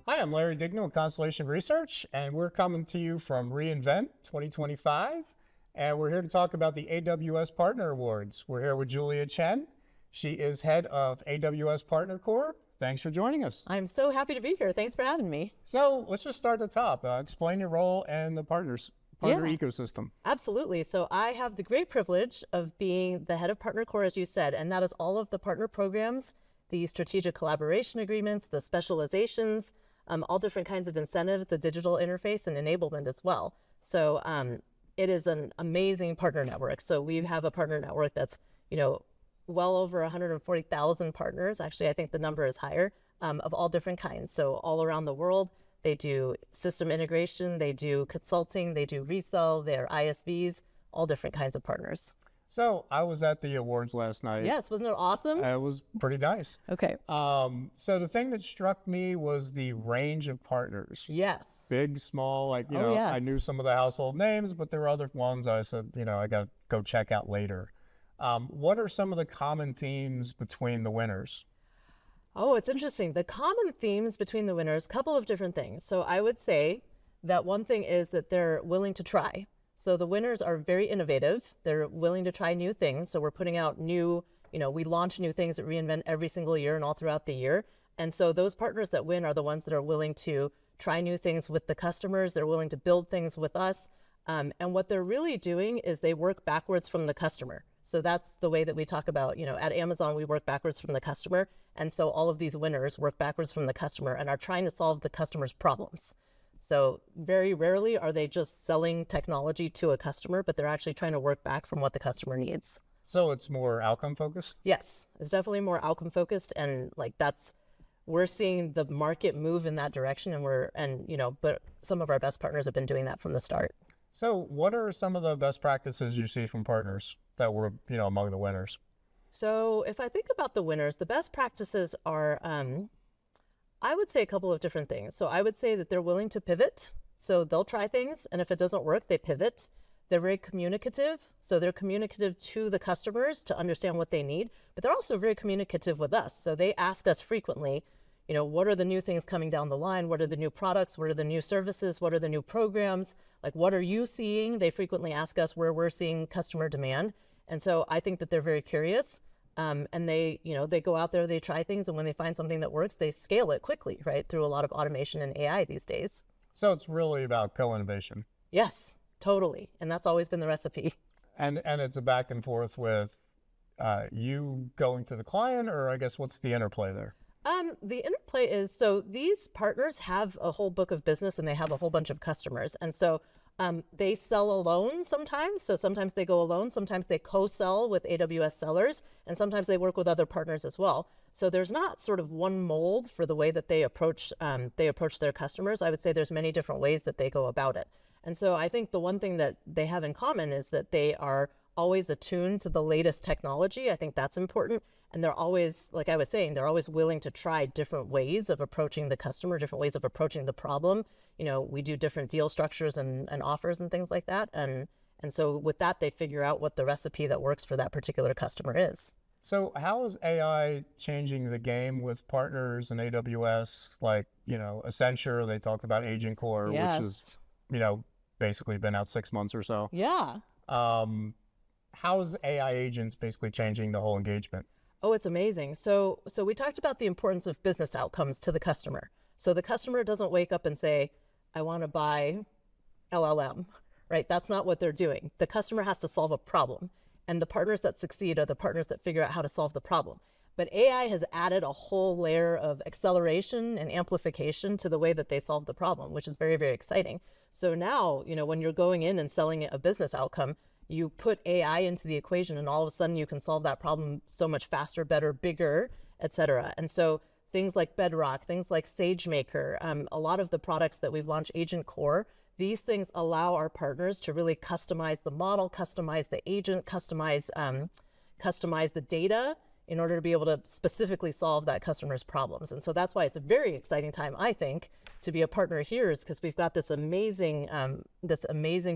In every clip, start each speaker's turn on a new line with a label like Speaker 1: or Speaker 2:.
Speaker 1: Hi, I'm Larry Dignan with Constellation Research, and we're coming to you from reInvent 2025, and we're here to talk about the AWS Partner Awards. We're here with Julia Chen. She is head of AWS Partner Core. Thanks for joining us.
Speaker 2: I'm so happy to be here. Thanks for having me.
Speaker 1: So let's just start at the top. Explain your role and the partner ecosystem.
Speaker 2: Absolutely. So I have the great privilege of being the head of Partner Core, as you said, and that is all of the partner programs, the strategic collaboration agreements, the specializations, all different kinds of incentives, the digital interface and enablement as well. So it is an amazing partner network. So we have a partner network that's, well over 140,000 partners. Actually, I think the number is higher, of all different kinds. So all around the world, they do system integration, they do consulting, they do resell, they're ISVs, all different kinds of partners.
Speaker 1: So I was at the awards last night.
Speaker 2: Yes, wasn't it awesome?
Speaker 1: It was pretty nice.
Speaker 2: Okay.
Speaker 1: So the thing that struck me was the range of partners.
Speaker 2: Yes.
Speaker 1: Big, small,
Speaker 2: Yes.
Speaker 1: I knew some of the household names, but there were other ones I said, I got to go check out later. What are some of the common themes between the winners?
Speaker 2: Oh, it's interesting. The common themes between the winners, a couple of different things. So I would say that one thing is that they're willing to try. So the winners are very innovative. They're willing to try new things. So we're putting out new, we launch new things at reInvent every single year and all throughout the year. And so those partners that win are the ones that are willing to try new things with the customers. They're willing to build things with us. And what they're really doing is they work backwards from the customer. So that's the way that we talk about, at Amazon, we work backwards from the customer. And so all of these winners work backwards from the customer and are trying to solve the customer's problems. So very rarely are they just selling technology to a customer, but they're actually trying to work back from what the customer needs.
Speaker 1: So it's more outcome focused?
Speaker 2: Yes, it's definitely more outcome focused. And we're seeing the market move in that direction, but some of our best partners have been doing that from the start.
Speaker 1: So what are some of the best practices you see from partners that were, among the winners?
Speaker 2: So if I think about the winners, the best practices are, I would say a couple of different things. So I would say that they're willing to pivot. So they'll try things, and if it doesn't work, they pivot. They're very communicative. So they're communicative to the customers to understand what they need, but they're also very communicative with us. So they ask us frequently, what are the new things coming down the line? What are the new products? What are the new services? What are the new programs? Like, what are you seeing? They frequently ask us where we're seeing customer demand. And so I think that they're very curious. And they go out there, they try things, and when they find something that works, they scale it quickly, right? Through a lot of automation and AI these days.
Speaker 1: So it's really about co-innovation.
Speaker 2: Yes, totally. And that's always been the recipe.
Speaker 1: And it's a back and forth with you going to the client, or I guess what's the interplay there?
Speaker 2: The interplay is, so these partners have a whole book of business and they have a whole bunch of customers. And so they sell alone sometimes. So sometimes they go alone, sometimes they co-sell with AWS sellers, and sometimes they work with other partners as well. So there's not sort of one mold for the way that they approach their customers. I would say there's many different ways that they go about it. And so I think the one thing that they have in common is that they are always attuned to the latest technology. I think that's important. And they're always, like I was saying, they're always willing to try different ways of approaching the customer, different ways of approaching the problem. We do different deal structures and offers and things like that. And so with that, they figure out what the recipe that works for that particular customer is.
Speaker 1: So how is AI changing the game with partners and AWS, like, Accenture? They talked about Agent Core,
Speaker 2: Yes.
Speaker 1: which is, basically been out 6 months or so.
Speaker 2: Yeah.
Speaker 1: How is AI agents basically changing the whole engagement?
Speaker 2: Oh, it's amazing. So we talked about the importance of business outcomes to the customer. So the customer doesn't wake up and say, I want to buy LLM, right? That's not what they're doing. The customer has to solve a problem. And the partners that succeed are the partners that figure out how to solve the problem. But AI has added a whole layer of acceleration and amplification to the way that they solve the problem, which is very, very exciting. So now, when you're going in and selling a business outcome, you put AI into the equation and all of a sudden you can solve that problem so much faster, better, bigger, et cetera. And so things like Bedrock, things like SageMaker, a lot of the products that we've launched, Agent Core, these things allow our partners to really customize the model, customize the agent, customize the data in order to be able to specifically solve that customer's problems. And so that's why it's a very exciting time, I think, to be a partner here, is because we've got this amazing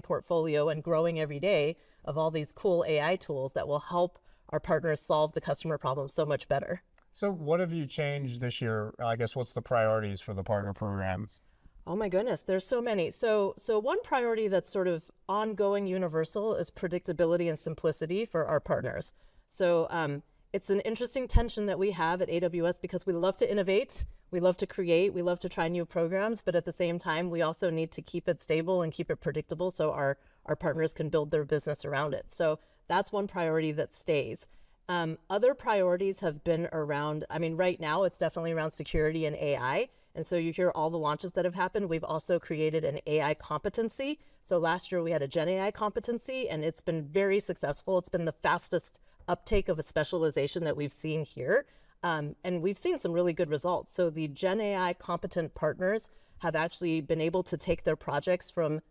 Speaker 2: portfolio and growing every day of all these cool AI tools that will help our partners solve the customer problem so much better.
Speaker 1: So what have you changed this year? I guess what's the priorities for the partner programs?
Speaker 2: Oh my goodness, there's so many. So one priority that's sort of ongoing universal is predictability and simplicity for our partners. So it's an interesting tension that we have at AWS because we love to innovate, we love to create, we love to try new programs, but at the same time, we also need to keep it stable and keep it predictable so our partners can build their business around it. So that's one priority that stays. Other priorities have been around, I mean, right now it's definitely around security and AI. And so you hear all the launches that have happened. We've also created an AI competency. So last year we had a GenAI competency and it's been very successful. It's been the fastest uptake of a specialization that we've seen here. And we've seen some really good results. So the GenAI competent partners have actually been able to take their projects from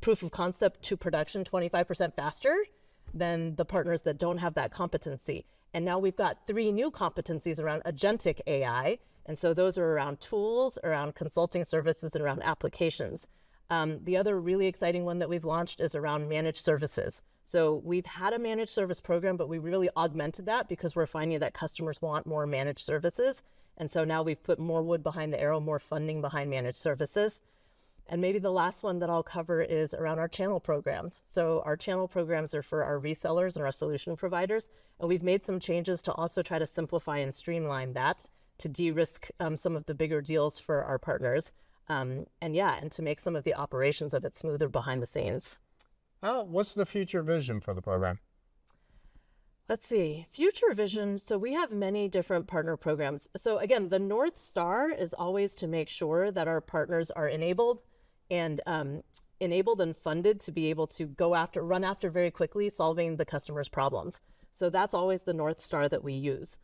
Speaker 2: proof of concept to production 25% faster than the partners that don't have that competency. And now we've got 3 new competencies around agentic AI. And so those are around tools, around consulting services, and around applications. The other really exciting one that we've launched is around managed services. So we've had a managed service program, but we really augmented that because we're finding that customers want more managed services. And so now we've put more wood behind the arrow, more funding behind managed services. And maybe the last one that I'll cover is around our channel programs. So our channel programs are for our resellers and our solution providers. And we've made some changes to also try to simplify and streamline that to de-risk some of the bigger deals for our partners. And to make some of the operations of it smoother behind the scenes.
Speaker 1: What's the future vision for the program?
Speaker 2: Let's see, future vision. So we have many different partner programs. So again, the North Star is always to make sure that our partners are enabled and funded to be able to run after very quickly solving the customer's problems. So that's always the North Star that we use.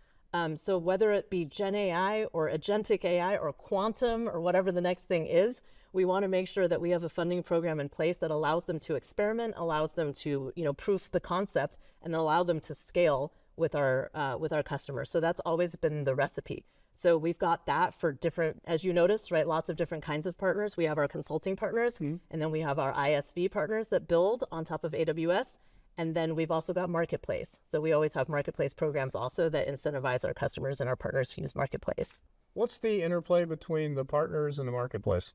Speaker 2: So whether it be Gen AI or agentic AI or quantum or whatever the next thing is, we want to make sure that we have a funding program in place that allows them to experiment, allows them to proof the concept, and then allow them to scale with our customers. So that's always been the recipe. So we've got that for different, as you noticed, right? Lots of different kinds of partners. We have our consulting partners, and then we have our ISV partners that build on top of AWS. And then we've also got Marketplace. So we always have Marketplace programs also that incentivize our customers and our partners to use Marketplace.
Speaker 1: What's the interplay between the partners and the Marketplace?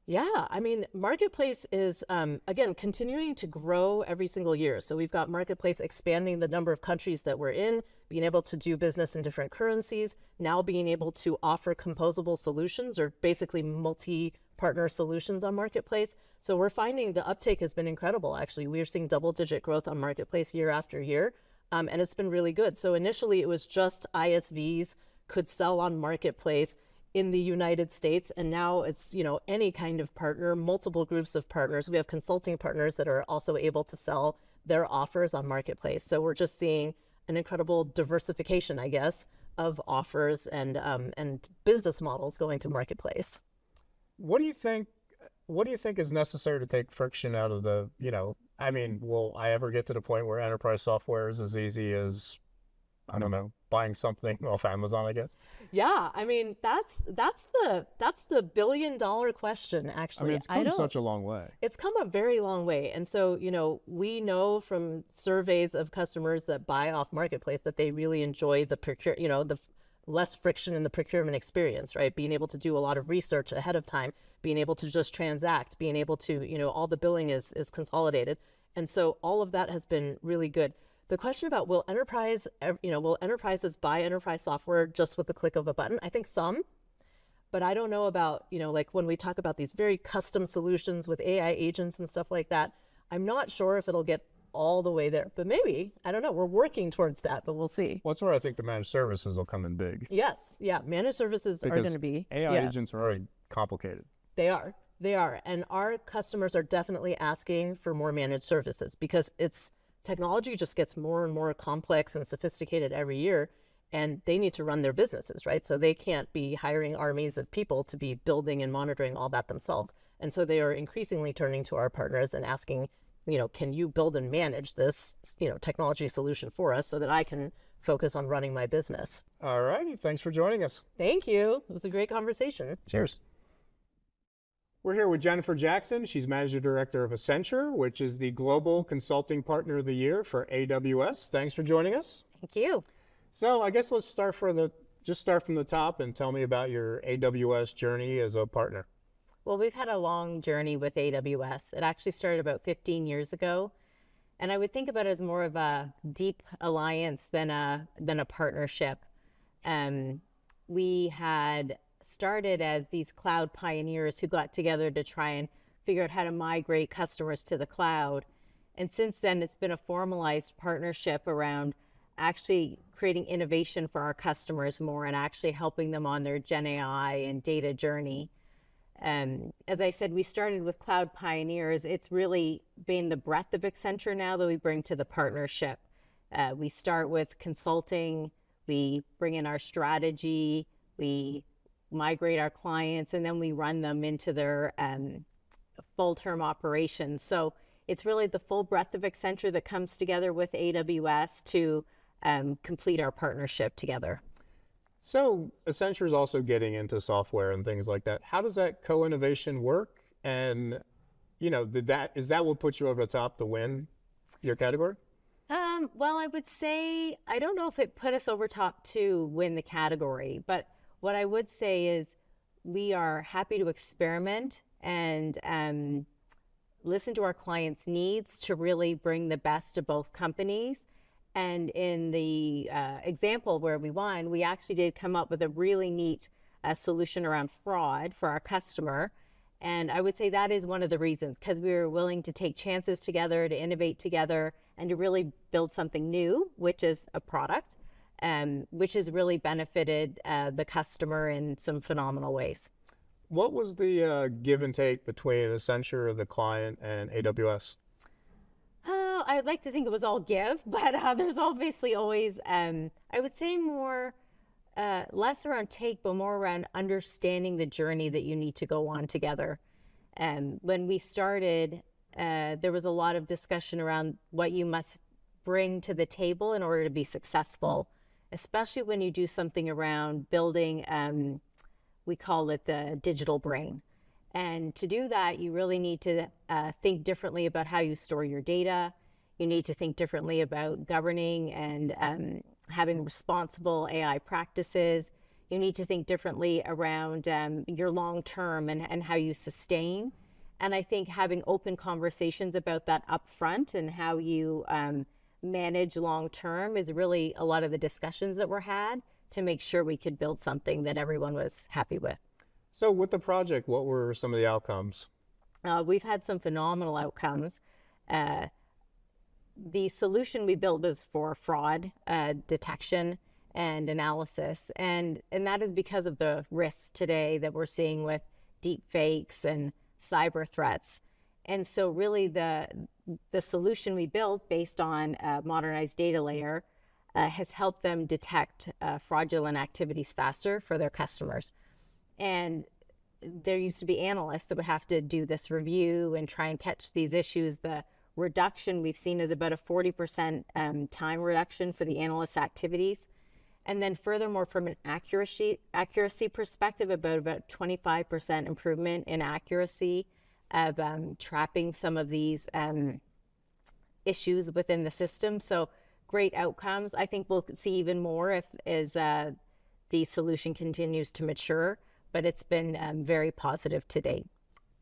Speaker 2: Yeah, I mean, Marketplace is, again, continuing to grow every single year. So we've got Marketplace expanding the number of countries that we're in, being able to do business in different currencies, now being able to offer composable solutions or basically multi-partner solutions on Marketplace. So we're finding the uptake has been incredible, actually. We're seeing double-digit growth on Marketplace year after year, and it's been really good. So initially, it was just ISVs could sell on Marketplace in the United States, and now it's any kind of partner, multiple groups of partners. We have consulting partners that are also able to sell their offers on Marketplace. So we're just seeing an incredible diversification, I guess, of offers and business models going to Marketplace.
Speaker 1: What do you think is necessary to take friction out of the, I mean, will I ever get to the point where enterprise software is as easy as, I don't know, buying something off Amazon, I guess?
Speaker 2: Yeah, I mean, that's the billion-dollar question, actually.
Speaker 1: I mean, it's come such a long way.
Speaker 2: It's come a very long way. And so, we know from surveys of customers that buy off Marketplace that they really enjoy the less friction in the procurement experience, right? Being able to do a lot of research ahead of time, being able to just transact, being able to, all the billing is consolidated. And so all of that has been really good. The question about will enterprises buy enterprise software just with the click of a button? I think some, but I don't know about, like when we talk about these very custom solutions with AI agents and stuff like that, I'm not sure if it'll get all the way there, but maybe, I don't know. We're working towards that, but we'll see.
Speaker 1: Well, that's where I think the managed services will come in big.
Speaker 2: Yes. Yeah. Managed services are going to be.
Speaker 1: AI agents are already complicated.
Speaker 2: They are. And our customers are definitely asking for more managed services because technology just gets more and more complex and sophisticated every year, and they need to run their businesses, right? So they can't be hiring armies of people to be building and monitoring all that themselves. And so they are increasingly turning to our partners and asking, can you build and manage this, technology solution for us so that I can focus on running my business?
Speaker 1: All righty. Thanks for joining us.
Speaker 2: Thank you. It was a great conversation.
Speaker 1: Cheers. We're here with Jennifer Jackson. She's Manager Director of Accenture, which is the Global Consulting Partner of the Year for AWS. Thanks for joining us.
Speaker 3: Thank you.
Speaker 1: So I guess let's start from the top and tell me about your AWS journey as a partner.
Speaker 3: Well, we've had a long journey with AWS. It actually started about 15 years ago. And I would think about it as more of a deep alliance than a partnership. We had started as these cloud pioneers who got together to try and figure out how to migrate customers to the cloud. And since then, it's been a formalized partnership around actually creating innovation for our customers more and actually helping them on their GenAI and data journey. As I said, we started with cloud pioneers. It's really been the breadth of Accenture now that we bring to the partnership. We start with consulting, we bring in our strategy, we migrate our clients, and then we run them into their full-term operations. So it's really the full breadth of Accenture that comes together with AWS to complete our partnership together.
Speaker 1: So Accenture is also getting into software and things like that. How does that co-innovation work? And, is that what puts you over the top to win your category?
Speaker 3: Well, I would say, I don't know if it put us over top to win the category, but what I would say is we are happy to experiment and listen to our clients' needs to really bring the best of both companies. And in the example where we won, we actually did come up with a really neat solution around fraud for our customer. And I would say that is one of the reasons, because we were willing to take chances together, to innovate together, and to really build something new, which is a product, which has really benefited the customer in some phenomenal ways.
Speaker 1: What was the give and take between Accenture, the client, and AWS?
Speaker 3: I'd like to think it was all give, but there's obviously always, I would say more, less around take, but more around understanding the journey that you need to go on together. When we started, there was a lot of discussion around what you must bring to the table in order to be successful, especially when you do something around building, we call it the digital brain. And to do that, you really need to think differently about how you store your data. You need to think differently about governing and having responsible AI practices. You need to think differently around your long term and how you sustain. And I think having open conversations about that upfront and how you manage long term is really a lot of the discussions that were had to make sure we could build something that everyone was happy with.
Speaker 1: So with the project, what were some of the outcomes?
Speaker 3: We've had some phenomenal outcomes. The solution we built is for fraud detection and analysis. And that is because of the risks today that we're seeing with deep fakes and cyber threats. And so really the solution we built based on a modernized data layer has helped them detect fraudulent activities faster for their customers. And there used to be analysts that would have to do this review and try and catch these issues. The reduction we've seen is about a 40% time reduction for the analysts' activities. And then furthermore, from an accuracy perspective, about 25% improvement in accuracy of trapping some of these issues within the system. So great outcomes. I think we'll see even more as the solution continues to mature, but it's been very positive to date.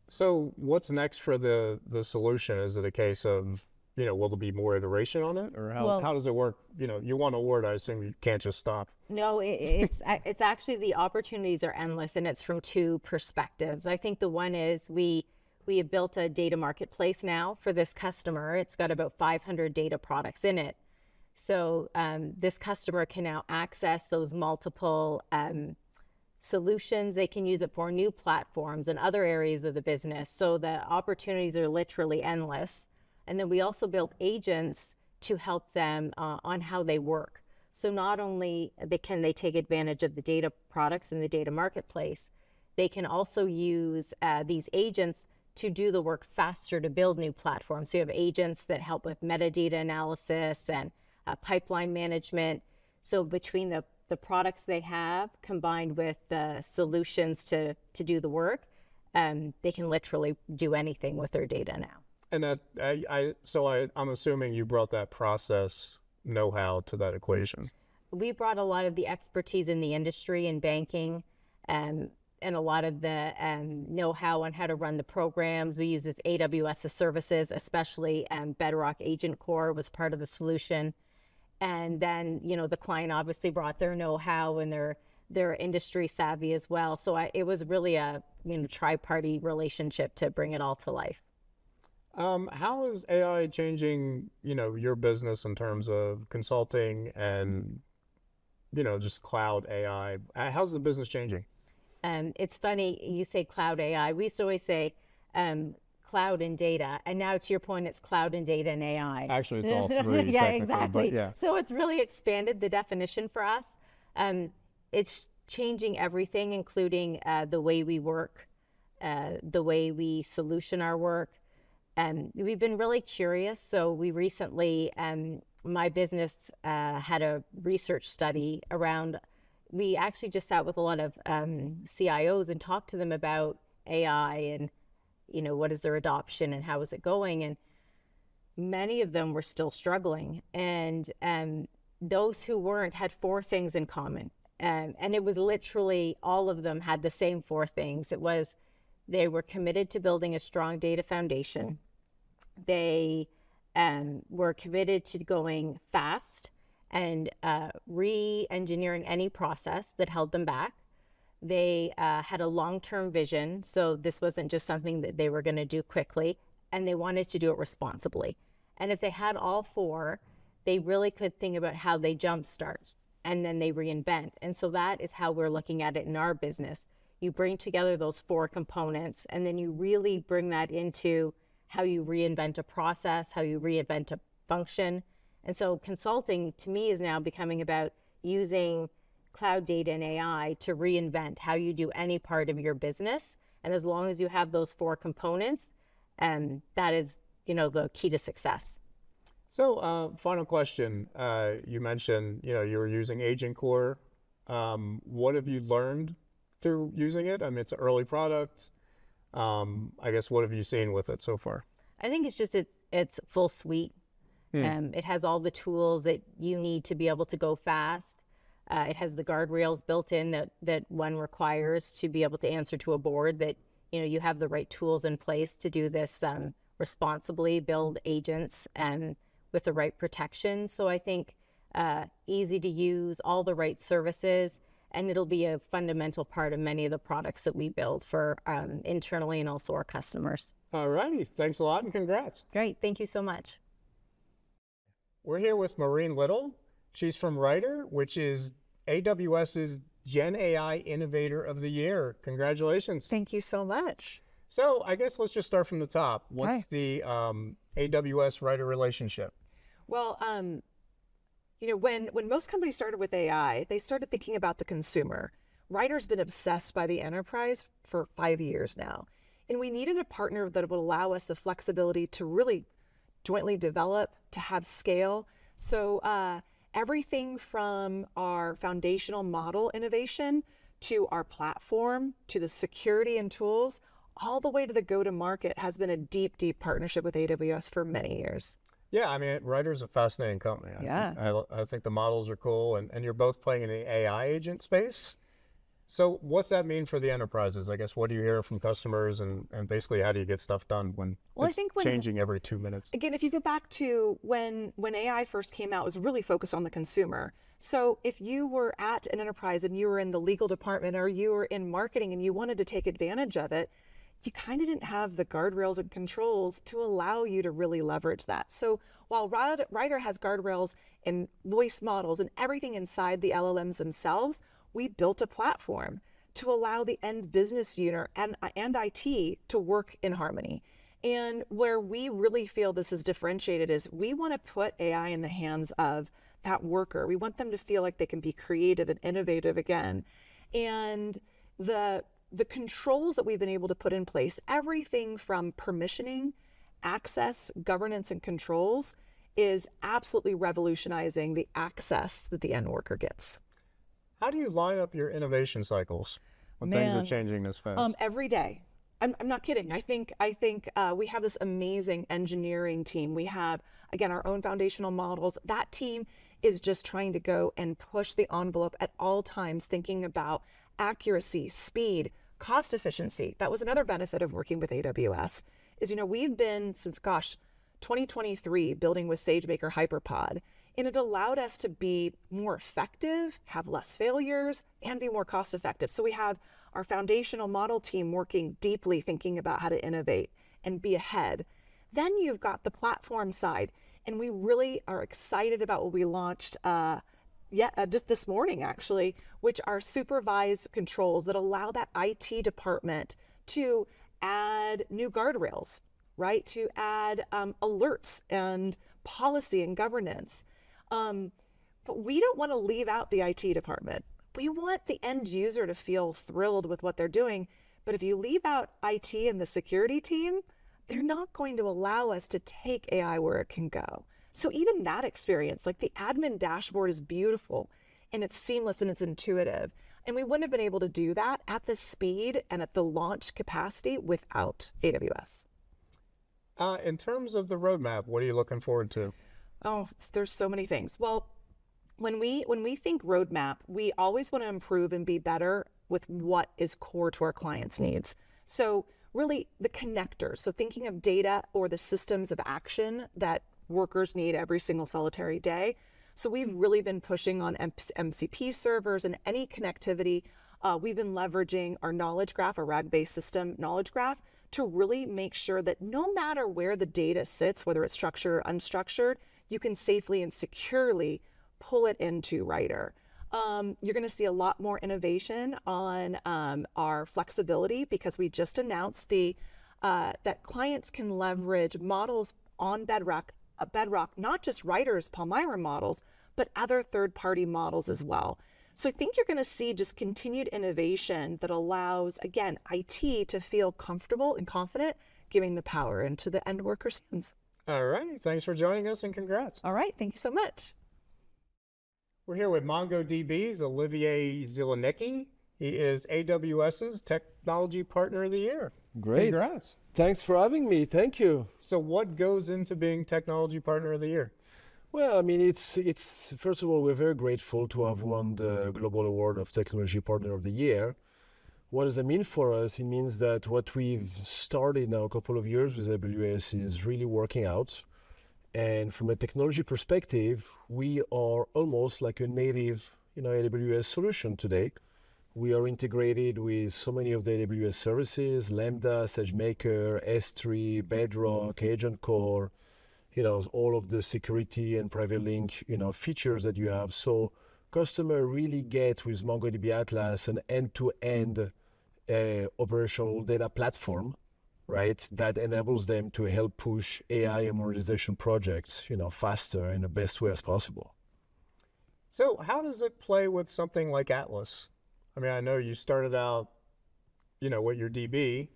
Speaker 1: So what's next for the solution? Is it a case of, will there be more iteration on it? Or how does it work? You won an award, I assume you can't just stop.
Speaker 3: No, it's actually the opportunities are endless, and it's from two perspectives. I think the one is we have built a data marketplace now for this customer. It's got about 500 data products in it. So this customer can now access those multiple solutions. They can use it for new platforms and other areas of the business. So the opportunities are literally endless. And then we also built agents to help them on how they work. So not only can they take advantage of the data products in the data marketplace, they can also use these agents to do the work faster to build new platforms. So you have agents that help with metadata analysis and pipeline management. So between the products they have combined with the solutions to do the work, they can literally do anything with their data now.
Speaker 1: And I'm assuming you brought that process know-how to that equation.
Speaker 3: We brought a lot of the expertise in the industry in banking, and a lot of the know-how on how to run the programs. We use this AWS services, especially Bedrock Agent Core was part of the solution. And then, the client obviously brought their know-how and their industry savvy as well. So it was really a, tri-party relationship to bring it all to life.
Speaker 1: How is AI changing, your business in terms of consulting and, just cloud AI? How's the business changing?
Speaker 3: It's funny you say cloud AI. We used to always say cloud and data, and now to your point, it's cloud and data and AI.
Speaker 1: Actually, it's all three.
Speaker 3: Yeah, exactly.
Speaker 1: But yeah.
Speaker 3: So it's really expanded the definition for us. It's changing everything, including the way we work, the way we solution our work. We've been really curious. So we recently, my business had a research study around. We actually just sat with a lot of CIOs and talked to them about AI and, what is their adoption and how is it going? And many of them were still struggling. And those who weren't had 4 things in common. And it was literally all of them had the same 4 things. It was they were committed to building a strong data foundation. They were committed to going fast and re-engineering any process that held them back. They had a long-term vision, so this wasn't just something that they were going to do quickly, and they wanted to do it responsibly. And if they had all 4, they really could think about how they jumpstart, and then they reinvent. And so that is how we're looking at it in our business. You bring together those 4 components, and then you really bring that into how you reinvent a process, how you reinvent a function. And so consulting to me is now becoming about using cloud data and AI to reinvent how you do any part of your business. And as long as you have those 4 components, that is, the key to success.
Speaker 1: So final question. You mentioned, you were using Agent Core. What have you learned through using it? I mean, it's an early product. I guess, what have you seen with it so far?
Speaker 3: I think it's just, it's full suite. It has all the tools that you need to be able to go fast. It has the guardrails built in that one requires to be able to answer to a board, that, you have the right tools in place to do this responsibly, build agents with the right protection. So I think easy to use, all the right services, and it'll be a fundamental part of many of the products that we build for internally and also our customers.
Speaker 1: All righty. Thanks a lot and congrats.
Speaker 3: Great. Thank you so much.
Speaker 1: We're here with Maureen Little. She's from Ryder, which is AWS's GenAI Innovator of the Year. Congratulations.
Speaker 4: Thank you so much.
Speaker 1: So I guess let's just start from the top. What's the AWS Ryder relationship?
Speaker 4: Well, when most companies started with AI, they started thinking about the consumer. Ryder's been obsessed by the enterprise for 5 years now. And we needed a partner that would allow us the flexibility to really jointly develop, to have scale. So everything from our foundational model innovation to our platform, to the security and tools, all the way to the go-to-market has been a deep, deep partnership with AWS for many years.
Speaker 1: Yeah, I mean, Ryder's a fascinating company. I think the models are cool, and you're both playing in the AI agent space. So what's that mean for the enterprises? I guess, what do you hear from customers, and basically how do you get stuff done when it's changing every 2 minutes?
Speaker 4: Again, if you go back to when AI first came out, it was really focused on the consumer. So if you were at an enterprise and you were in the legal department or you were in marketing and you wanted to take advantage of it, you kind of didn't have the guardrails and controls to allow you to really leverage that. So while Ryder has guardrails and voice models and everything inside the LLMs themselves, we built a platform to allow the end business unit and IT to work in harmony. And where we really feel this is differentiated is we want to put AI in the hands of that worker. We want them to feel like they can be creative and innovative again. And the controls that we've been able to put in place, everything from permissioning, access, governance, and controls, is absolutely revolutionizing the access that the end worker gets.
Speaker 1: How do you line up your innovation cycles when things are changing this fast?
Speaker 4: Every day. I'm not kidding. I think we have this amazing engineering team. We have, again, our own foundational models. That team is just trying to go and push the envelope at all times, thinking about accuracy, speed, cost efficiency. That was another benefit of working with AWS is, we've been since, 2023 building with SageMaker HyperPod, and it allowed us to be more effective, have less failures, and be more cost effective. So we have our foundational model team working deeply, thinking about how to innovate and be ahead. Then you've got the platform side, and we really are excited about what we launched just this morning, actually, which are supervised controls that allow that IT department to add new guardrails, right? To add alerts and policy and governance. But we don't want to leave out the IT department. We want the end user to feel thrilled with what they're doing. But if you leave out IT and the security team, they're not going to allow us to take AI where it can go. So even that experience, like the admin dashboard is beautiful and it's seamless and it's intuitive. And we wouldn't have been able to do that at the speed and at the launch capacity without AWS.
Speaker 1: In terms of the roadmap, what are you looking forward to?
Speaker 4: Oh, there's so many things. Well, when we think roadmap, we always want to improve and be better with what is core to our clients' needs. So really the connectors. So thinking of data or the systems of action that workers need every single solitary day. So we've really been pushing on MCP servers and any connectivity. We've been leveraging our knowledge graph, our RAG-based system knowledge graph, to really make sure that no matter where the data sits, whether it's structured or unstructured, you can safely and securely pull it into Writer. You're going to see a lot more innovation on our flexibility, because we just announced that clients can leverage models on Bedrock, not just Writer's Palmyra models, but other third-party models as well. So I think you're going to see just continued innovation that allows, again, IT to feel comfortable and confident, giving the power into the end worker's hands.
Speaker 1: All right. Thanks for joining us and congrats.
Speaker 4: All right. Thank you so much.
Speaker 1: We're here with MongoDB's Olivier Zielinecki. He is AWS's Technology Partner of the Year.
Speaker 5: Great.
Speaker 1: Congrats.
Speaker 5: Thanks for having me. Thank you.
Speaker 1: So what goes into being Technology Partner of the Year?
Speaker 5: Well, I mean, it's first of all, we're very grateful to have won the Global Award of Technology Partner of the Year. What does that mean for us? It means that what we've started now a couple of years with AWS is really working out. And from a technology perspective, we are almost like a native, AWS solution today. We are integrated with so many of the AWS services: Lambda, SageMaker, S3, Bedrock, Agent Core, all of the security and private link, features that you have. So customer really get with MongoDB Atlas an end-to-end operational data platform, right? That enables them to help push AI and modernization projects, faster in the best way as possible.
Speaker 1: So how does it play with something like Atlas? I mean, I know you started out, with your DB,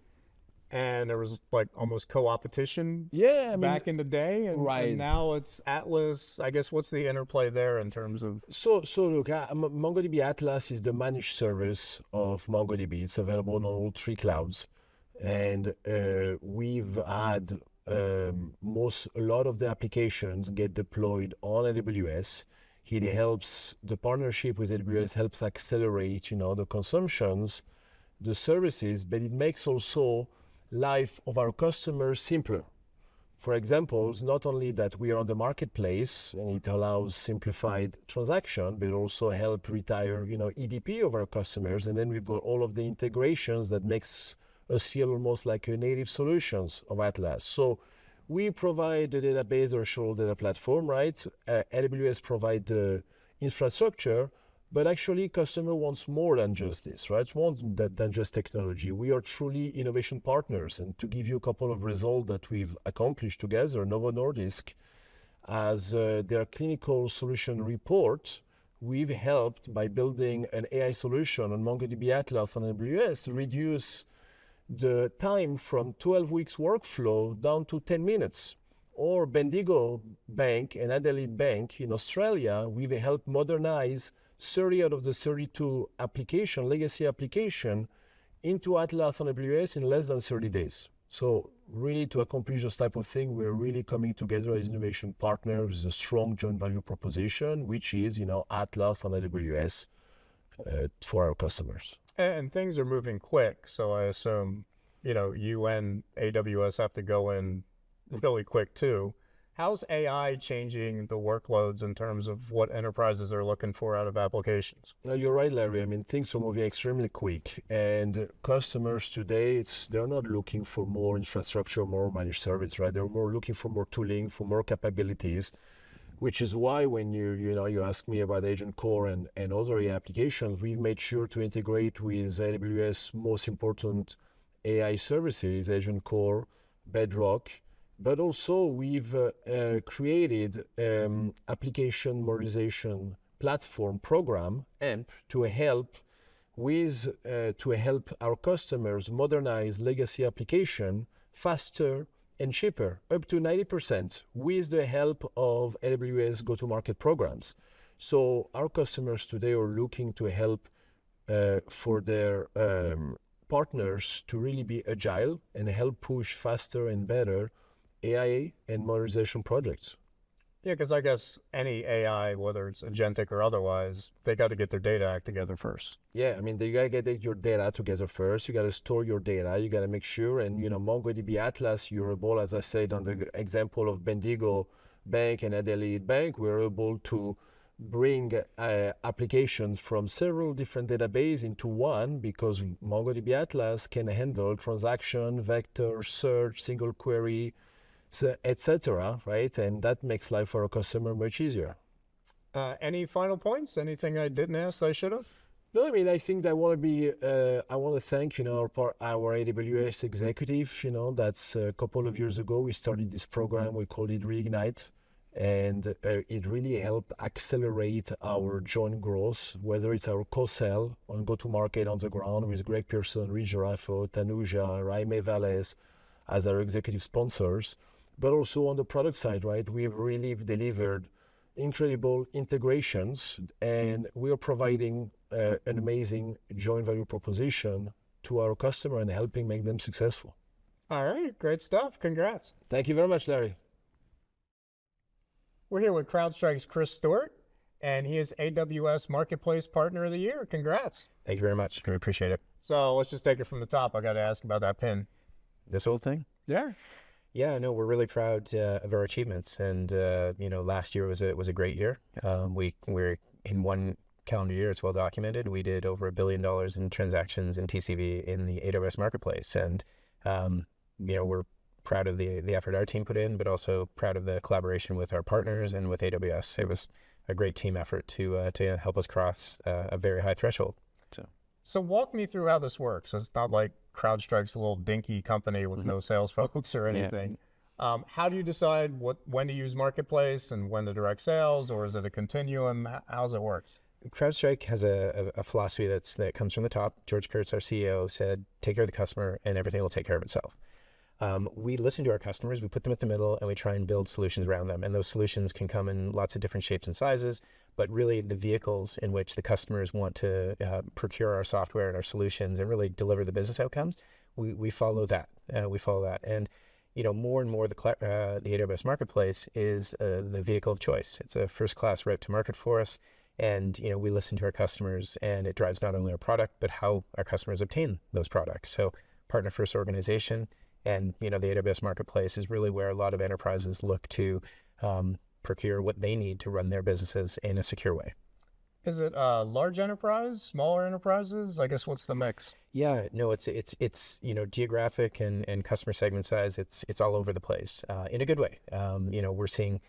Speaker 1: and there was like almost co-opetition back in the day, and,
Speaker 5: right.
Speaker 1: And now it's Atlas. I guess what's the interplay there in terms of?
Speaker 5: So look, MongoDB Atlas is the managed service of MongoDB. It's available on all three clouds, and we've had a lot of the applications get deployed on AWS. It helps, the partnership with AWS helps accelerate, the consumptions, the services, but it makes also life of our customers simpler. For example, it's not only that we are on the marketplace and it allows simplified transaction, but also help retire, EDP of our customers. And then we've got all of the integrations that makes us feel almost like a native solutions of Atlas. So we provide the database or show data platform, right? AWS provide the infrastructure, but actually customer wants more than just this, right? Wants than just technology. We are truly innovation partners. And to give you a couple of results that we've accomplished together, Novo Nordisk, as their clinical solution report, we've helped by building an AI solution on MongoDB Atlas on AWS to reduce the time from 12 weeks workflow down to 10 minutes. Or Bendigo Bank and Adelaide Bank in Australia, we've helped modernize 30 out of the 32 legacy application into Atlas and AWS in less than 30 days. So really to accomplish this type of thing, we're really coming together as innovation partners with a strong joint value proposition, which is, Atlas and AWS for our customers.
Speaker 1: And things are moving quick, so I assume, you and AWS have to go in really quick too. How's AI changing the workloads in terms of what enterprises are looking for out of applications?
Speaker 5: No, you're right, Larry. I mean, things are moving extremely quick, and customers today, they're not looking for more infrastructure, more managed service, right? They're more looking for more tooling, for more capabilities, which is why when you ask me about Agent Core and other AI applications, we've made sure to integrate with AWS most important AI services, Agent Core, Bedrock. But also we've created application modernization platform program, AMP, to help our customers modernize legacy application faster and cheaper, up to 90%, with the help of AWS go-to-market programs. So our customers today are looking to help for their partners to really be agile and help push faster and better AI and modernization projects.
Speaker 1: Yeah, because I guess any AI, whether it's agentic or otherwise, they got to get their data act together first.
Speaker 5: Yeah, I mean, you got to get your data together first. You got to store your data. You got to make sure, and MongoDB Atlas, you're able, as I said, on the example of Bendigo Bank and Adelaide Bank, we're able to bring applications from several different databases into one because MongoDB Atlas can handle transaction, vector, search, single query, etc., right? And that makes life for a customer much easier.
Speaker 1: Any final points? Anything I didn't ask I should have?
Speaker 5: No, I mean, I think I want to thank, our AWS executive, that's a couple of years ago, we started this program, we called it Reignite, and it really helped accelerate our joint growth, whether it's our co-sell on go-to-market on the ground with Greg Pearson, Rich Raffo, Tanuja, Jaime Valles as our executive sponsors, but also on the product side, right? We've really delivered incredible integrations, and we are providing an amazing joint value proposition to our customer and helping make them successful.
Speaker 1: All right, great stuff. Congrats.
Speaker 5: Thank you very much, Larry.
Speaker 1: We're here with CrowdStrike's Chris Stewart, and he is AWS Marketplace Partner of the Year. Congrats.
Speaker 6: Thank you very much. We appreciate it.
Speaker 1: So let's just take it from the top. I got to ask about that pin.
Speaker 6: This whole thing?
Speaker 1: Yeah.
Speaker 6: Yeah, no, we're really proud of our achievements. And, last year was a great year. We're in one calendar year, it's well documented. We did over $1 billion in transactions in TCV in the AWS Marketplace. And, we're proud of the effort our team put in, but also proud of the collaboration with our partners and with AWS. It was a great team effort to help us cross a very high threshold.
Speaker 1: So walk me through how this works. It's not like CrowdStrike's a little dinky company with no sales folks or anything. Yeah. How do you decide when to use Marketplace and when to direct sales, or is it a continuum? How's it work?
Speaker 6: CrowdStrike has a philosophy that comes from the top. George Kurtz, our CEO, said, take care of the customer and everything will take care of itself. We listen to our customers, we put them at the middle, and we try and build solutions around them. And those solutions can come in lots of different shapes and sizes, but really the vehicles in which the customers want to procure our software and our solutions and really deliver the business outcomes, we follow that. And more and more the AWS Marketplace is the vehicle of choice. It's a first-class route to market for us. And we listen to our customers, and it drives not only our product, but how our customers obtain those products. So partner-first organization. And, the AWS Marketplace is really where a lot of enterprises look to procure what they need to run their businesses in a secure way.
Speaker 1: Is it large enterprise, smaller enterprises? I guess what's the mix?
Speaker 6: Yeah, no, it's geographic and customer segment size. It's all over the place in a good way. We're seeing,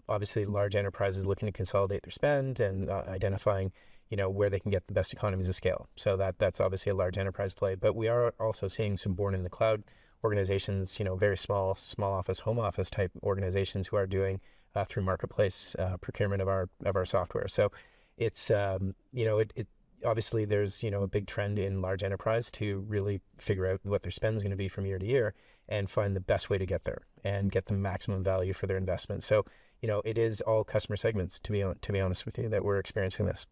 Speaker 6: obviously large enterprises looking to consolidate their spend and identifying, where they can get the best economies of scale. So that's obviously a large enterprise play. But we are also seeing some born in the cloud organizations, very small office, home office type organizations who are doing through Marketplace procurement of our software. So it's, obviously there's, a big trend in large enterprise to really figure out what their spend is going to be from year to year and find the best way to get there and get the maximum value for their investment. So, it is all customer segments, to be honest with you, that we're experiencing this.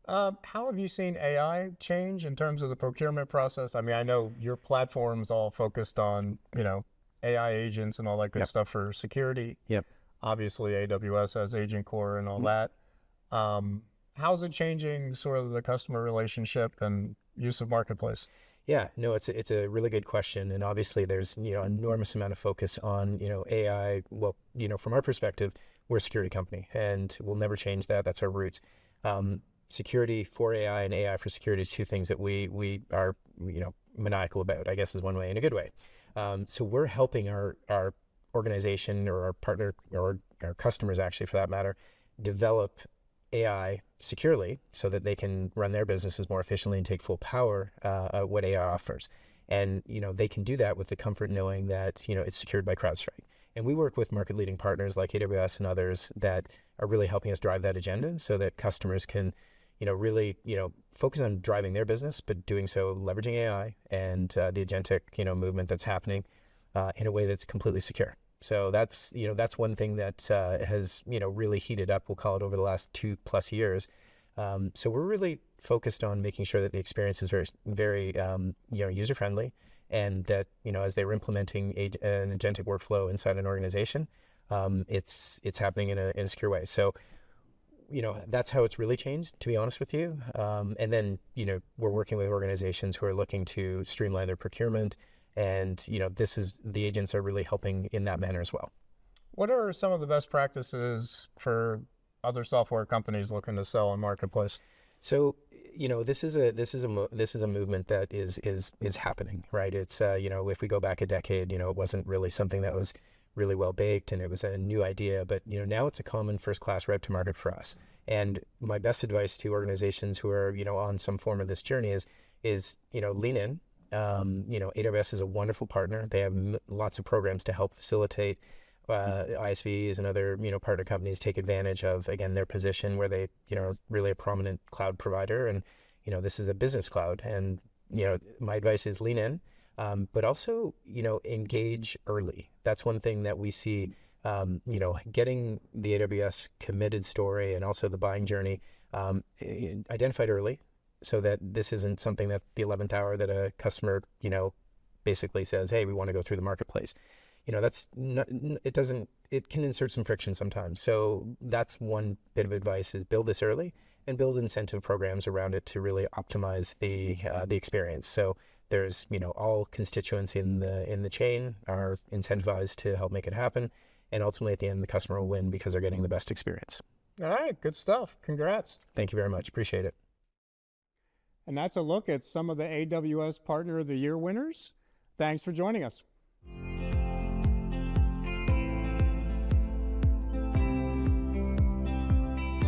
Speaker 1: How have you seen AI change in terms of the procurement process? I mean, I know your platform's all focused on, AI agents and all that good stuff for security.
Speaker 6: Yep.
Speaker 1: Obviously, AWS has Agent Core and all that. How's it changing sort of the customer relationship and use of Marketplace?
Speaker 6: Yeah, no, it's a really good question, and obviously there's enormous amount of focus on AI. Well, from our perspective, we're a security company, and we'll never change that. That's our roots. Security for AI and AI for security is two things that we are maniacal about, I guess, is one way, in a good way. So we're helping our organization or our partner or our customers, actually, for that matter, develop AI securely so that they can run their businesses more efficiently and take full power of what AI offers. And they can do that with the comfort knowing that it's secured by CrowdStrike. And we work with market leading partners like AWS and others that are really helping us drive that agenda so that customers can really focus on driving their business, but doing so leveraging AI and the agentic movement that's happening in a way that's completely secure. So that's one thing that has really heated up, we'll call it, over the last 2+ years. So we're really focused on making sure that the experience is very, very user friendly, and that as they're implementing an agentic workflow inside an organization, it's happening in a secure way. So that's how it's really changed, to be honest with you. And then we're working with organizations who are looking to streamline their procurement. And, the agents are really helping in that manner as well.
Speaker 1: What are some of the best practices for other software companies looking to sell on Marketplace?
Speaker 6: So, this is a movement that is happening, right? It's, if we go back a decade, it wasn't really something that was really well baked and it was a new idea, but, now it's a common first-class route to market for us. And my best advice to organizations who are, on some form of this journey is lean in. AWS is a wonderful partner. They have lots of programs to help facilitate ISVs and other partner companies take advantage of, again, their position where they are really a prominent cloud provider, and this is a business cloud. And my advice is lean in, but also engage early. That's one thing that we see. Getting the AWS committed story and also the buying journey identified early, so that this isn't something that the 11th hour that a customer, basically says, hey, we want to go through the Marketplace. That's not, it can insert some friction sometimes. So that's one bit of advice, is build this early and build incentive programs around it to really optimize the experience. So there's, all constituents in the chain are incentivized to help make it happen. And ultimately at the end, the customer will win because they're getting the best experience.
Speaker 1: All right, good stuff. Congrats.
Speaker 6: Thank you very much. Appreciate it.
Speaker 1: And that's a look at some of the AWS Partner of the Year winners. Thanks for joining us.